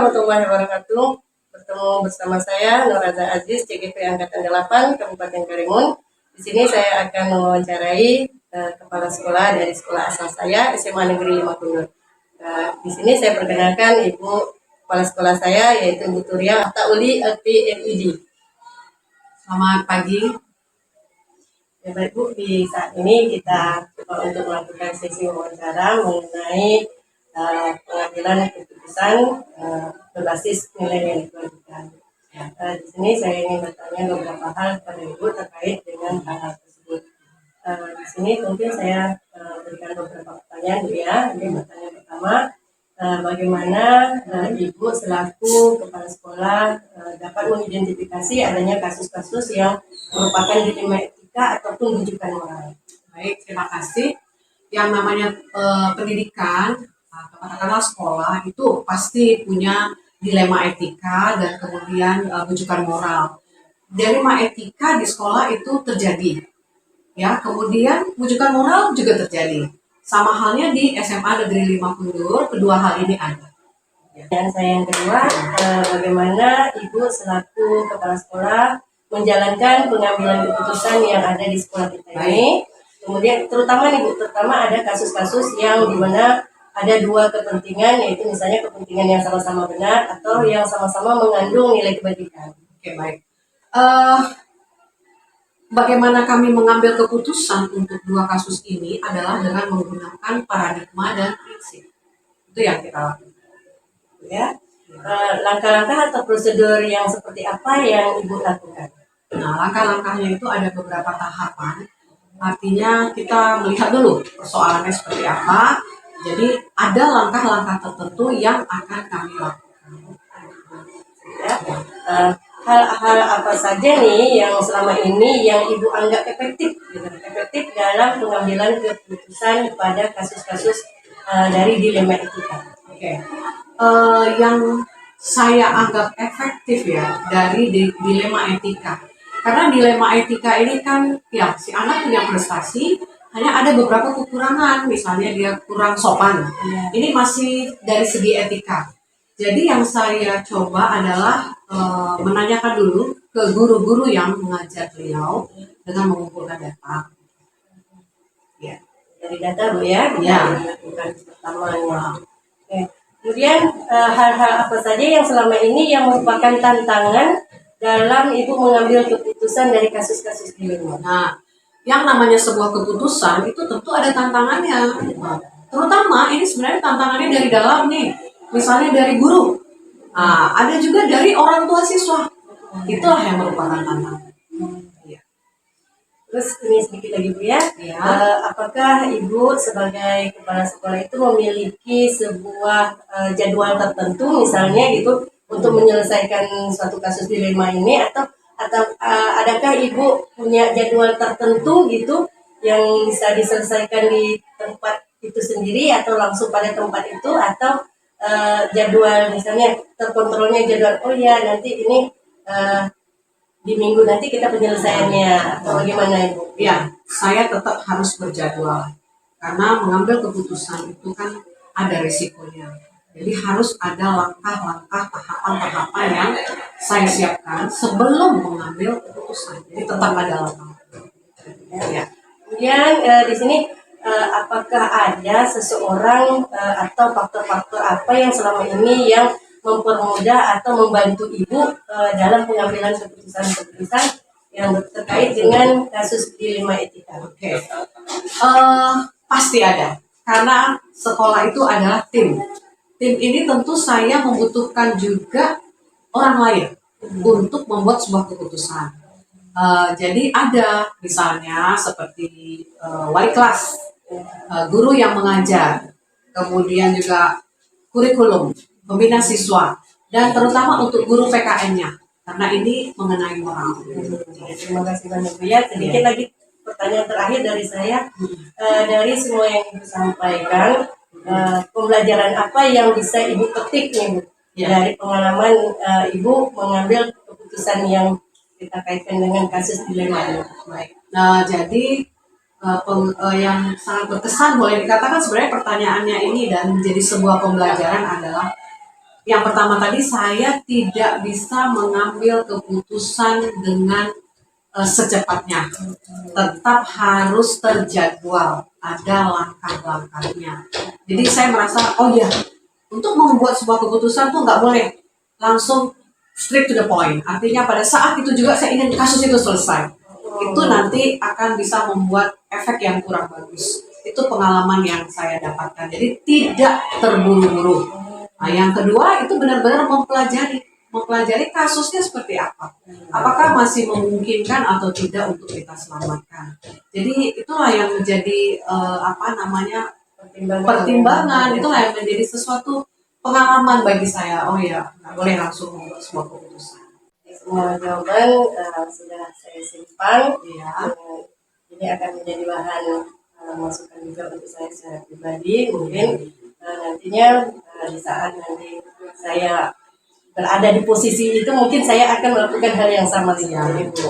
warahmatullahi wabarakatuh. Bertemu bersama saya Nuraza Aziz, CGP Angkatan 8 Kabupaten Karimun. Di sini saya akan mewawancarai kepala sekolah dari sekolah asal saya, SMA Negeri 5 Kundur. Di sini saya perkenalkan Ibu kepala sekolah saya, yaitu Ibu Turia Tauli LPMID. Selamat pagi. Ya, baik Bu, di saat ini kita coba untuk melakukan sesi wawancara mengenai pengambilan keputusan berbasis nilai yang dibagikan. Di sini saya ingin bertanya beberapa hal kepada Ibu terkait dengan hal tersebut. Di sini mungkin saya berikan beberapa pertanyaan Bu ya. Ini pertanyaan pertama, bagaimana Ibu selaku kepala sekolah dapat mengidentifikasi adanya kasus-kasus yang merupakan dilema etika ataupun rujukan moral? Baik, terima kasih. Yang namanya pendidikan, katakanlah sekolah itu pasti punya dilema etika dan kemudian rujukan moral. Dilema etika di sekolah itu terjadi, ya. Kemudian rujukan moral juga terjadi. Sama halnya di SMA Negeri 5 Kundur, kedua hal ini ada. Dan saya yang kedua, bagaimana Ibu selaku kepala sekolah menjalankan pengambilan keputusan yang ada di sekolah kita ini. Kemudian terutama nih Bu, terutama ada kasus-kasus yang dimana ada dua kepentingan, yaitu misalnya kepentingan yang sama-sama benar atau yang sama-sama mengandung nilai kebajikan. Oke, baik. Bagaimana kami mengambil keputusan untuk dua kasus ini adalah dengan menggunakan paradigma dan prinsip. Itu yang kita lakukan. Ya, langkah-langkah atau prosedur yang seperti apa yang Ibu lakukan? Nah, langkah-langkahnya itu ada beberapa tahapan. Artinya kita melihat dulu persoalannya seperti apa. Jadi ada langkah-langkah tertentu yang akan kami lakukan. Ya, hal-hal apa saja nih yang selama ini yang Ibu anggap efektif dalam pengambilan keputusan pada kasus-kasus dari dilema etika? Oke. Yang saya anggap efektif ya dari dilema etika. Karena dilema etika ini kan ya si anak punya prestasi, hanya ada beberapa kekurangan, misalnya dia kurang sopan. Ini masih dari segi etika. Jadi yang saya coba adalah menanyakan dulu ke guru-guru yang mengajar beliau dengan mengumpulkan data. Ya, dari data Bu ya, Ya. Bukan pertamanya. Oke. Kemudian hal-hal apa saja yang selama ini yang merupakan tantangan dalam Ibu mengambil keputusan dari kasus-kasus dilema? Nah, yang namanya sebuah keputusan itu tentu ada tantangannya. Terutama ini sebenarnya tantangannya dari dalam nih, misalnya dari guru. Nah, ada juga dari orang tua siswa. Itulah yang merupakan tantangan. Terus ini sedikit lagi Bu ya, apakah Ibu sebagai kepala sekolah itu memiliki sebuah jadwal tertentu misalnya gitu untuk menyelesaikan suatu kasus dilema ini atau adakah Ibu punya jadwal tertentu gitu yang bisa diselesaikan di tempat itu sendiri atau langsung pada tempat itu atau jadwal misalnya terkontrolnya jadwal oh ya nanti ini di minggu nanti kita penyelesaiannya atau bagaimana Ibu? Ya, saya tetap harus berjadwal karena mengambil keputusan itu kan ada risikonya. Jadi harus ada langkah-langkah tahapan-tahapan yang saya siapkan sebelum mengambil keputusan. Jadi tetap ada langkah. Ya. Kemudian di sini apakah ada seseorang atau faktor-faktor apa yang selama ini yang mempermudah atau membantu Ibu dalam pengambilan keputusan-keputusan yang terkait dengan kasus dilema etika? Oke. Pasti ada. Karena sekolah itu adalah tim. Tim ini tentu saya membutuhkan juga orang lain untuk membuat sebuah keputusan. Jadi ada misalnya seperti wali kelas, guru yang mengajar, kemudian juga kurikulum, pembina siswa, dan terutama untuk guru PKN-nya, karena ini mengenai moral. Terima kasih banyak Bu ya. Sedikit lagi pertanyaan terakhir dari saya, dari semua yang Ibu sampaikan, pembelajaran apa yang bisa Ibu petik nih Bu dari pengalaman Ibu mengambil keputusan yang kita kaitkan dengan kasus dilema ini? Baik. Nah, jadi yang sangat berkesan boleh dikatakan sebenarnya pertanyaannya ini dan menjadi sebuah pembelajaran adalah yang pertama tadi, saya tidak bisa mengambil keputusan dengan secepatnya. Tetap harus terjadwal, ada langkah-langkahnya. Jadi saya merasa, oh ya, untuk membuat sebuah keputusan tuh nggak boleh langsung straight to the point. Artinya pada saat itu juga saya ingin kasus itu selesai. Itu nanti akan bisa membuat efek yang kurang bagus. Itu pengalaman yang saya dapatkan. Jadi tidak terburu-buru. Nah, yang kedua itu benar-benar mempelajari kasusnya seperti apa. Apakah masih memungkinkan atau tidak untuk kita selamatkan. Jadi itulah yang menjadi pertimbangan, itulah yang menjadi sesuatu pengalaman bagi saya. Oh ya, nggak boleh langsung membuat sebuah keputusan. Semua jawaban sudah saya simpan. Iya. Ini akan menjadi bahan masukan juga untuk saya secara pribadi. Mungkin nantinya di saat nanti saya berada di posisi itu, mungkin saya akan melakukan hal yang sama seperti itu.